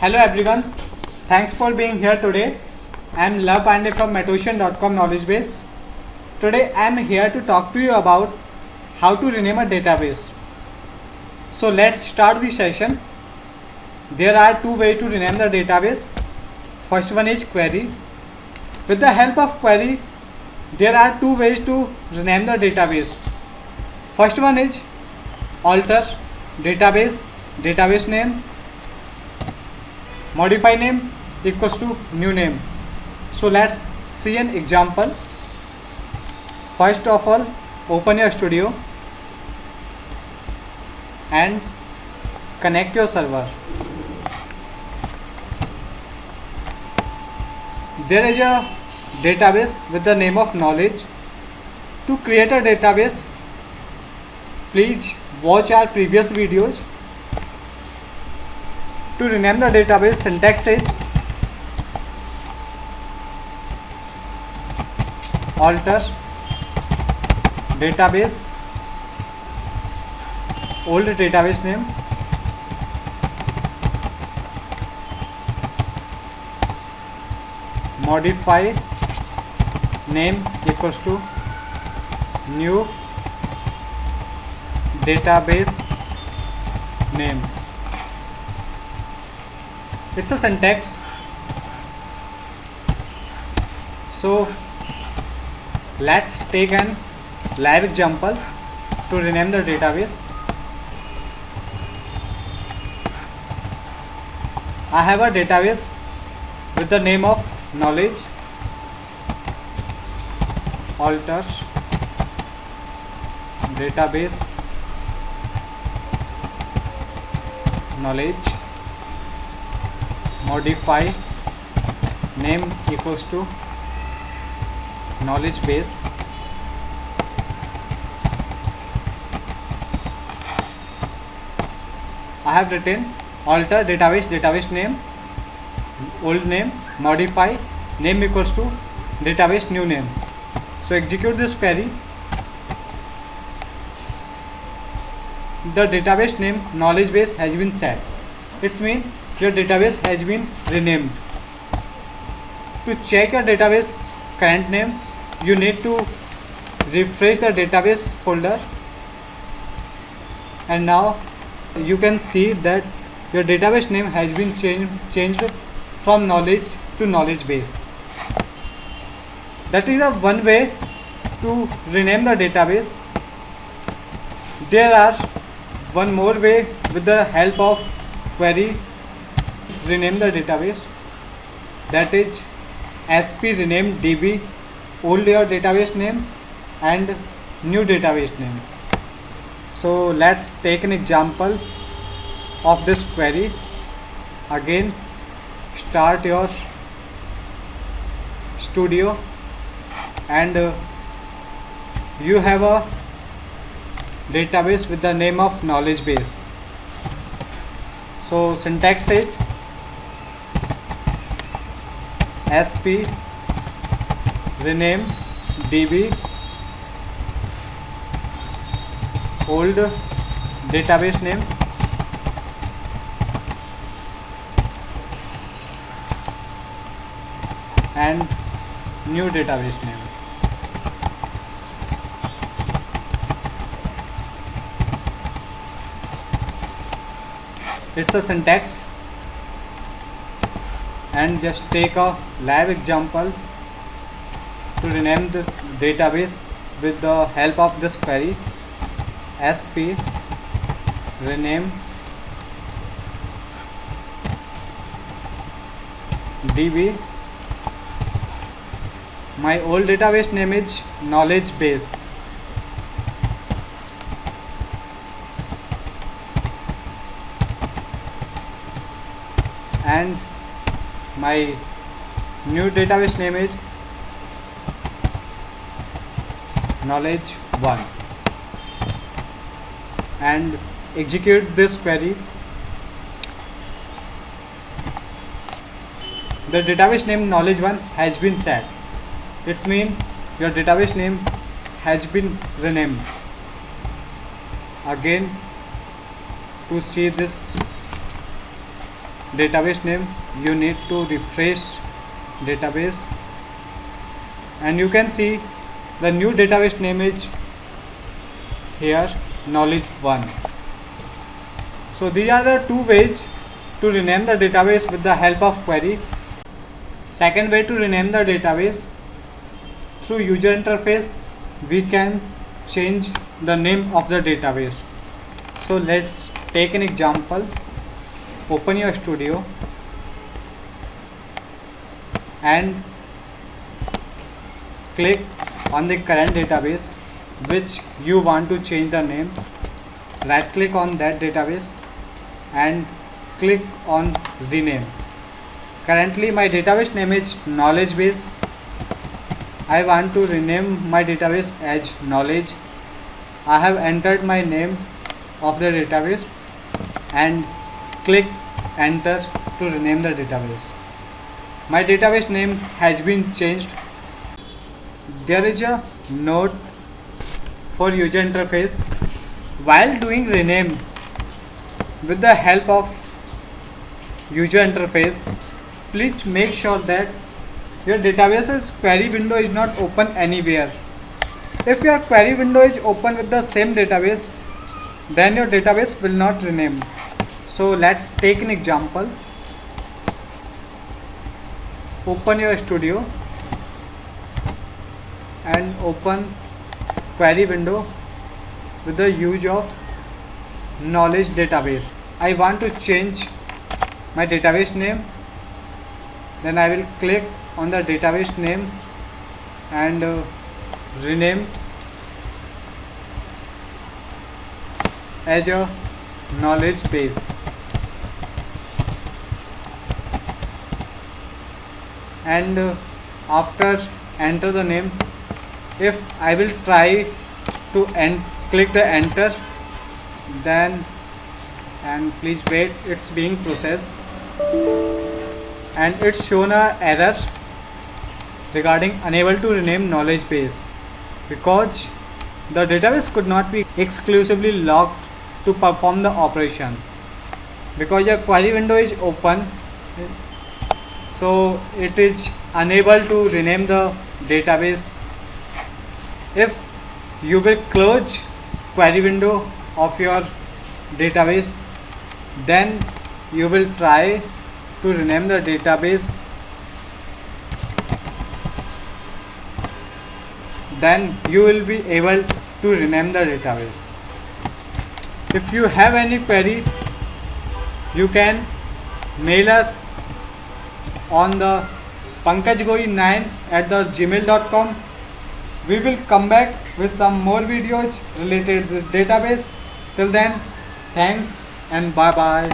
Hello everyone, thanks for being here today. I am Love Pandey from Metocean.com Knowledge Base. Today I am here to talk to you about how to rename a database. So let's start the session. There are two ways to rename the database. First one is query. With the help of query, there are two ways to rename the database. First one is alter database name, modify name equals to new name. So let's see an example. First of all, open your studio and connect your server. There is a database with the name of knowledge. To create a database, please watch our previous videos. To rename the database, syntax is alter database, old database name, modify name equals to new database name. It's a syntax. So let's take an live example to rename the database. I have a database with the name of knowledge. Alter database knowledge, modify name equals to knowledge base. I have written alter database name, old name, modify name equals to database new name. So execute this query. The database name knowledge base has been set. It means your database has been renamed. To check your database current name, you need to refresh the database folder, and now you can see that your database name has been changed from knowledge to knowledge base. That is the one way to rename the database. There are one more way with the help of query rename the database, that is sp rename db, old your database name and new database name. So let's take an example of this query. Again, start your studio and you have a database with the name of knowledge base. So syntax is sp rename db, old database name and new database name. It's a syntax, and just take a live example to rename the database with the help of this query sp rename db. My old database name is knowledge base, and my new database name is knowledge 1, and execute this query. The database name knowledge 1 has been set. It means your database name has been renamed. Again, to see this database name, you need to refresh database, and you can see the new database name is here, knowledge 1. So these are the two ways to rename the database with the help of query. Second way to rename the database, through user interface we can change the name of the database. So let's take an example. Open your studio and click on the current database which you want to change the name. Right click on that database and click on rename. Currently my database name is knowledge base. I want to rename my database as knowledge. I have entered my name of the database and click enter to rename the database. My database name has been changed. There is a note for user interface. While doing rename with the help of user interface, please make sure that your database's query window is not open anywhere. If your query window is open with the same database, then your database will not rename. So let's take an example. Open your studio and open query window with the use of knowledge database. I want to change my database name. Then I will click on the database name and rename as a knowledge base. And after enter the name, if I will try to click the enter, then, and please wait, it's being processed, and it's shown a error regarding unable to rename knowledge base because the database could not be exclusively locked to perform the operation because your query window is open, so it is unable to rename the database. If you will close query window of your database, then you will try to rename the database, then you will be able to rename the database. If you have any query, you can mail us on the pankajgoi9@gmail.com. We will come back with some more videos related with database. Till then, thanks and bye bye.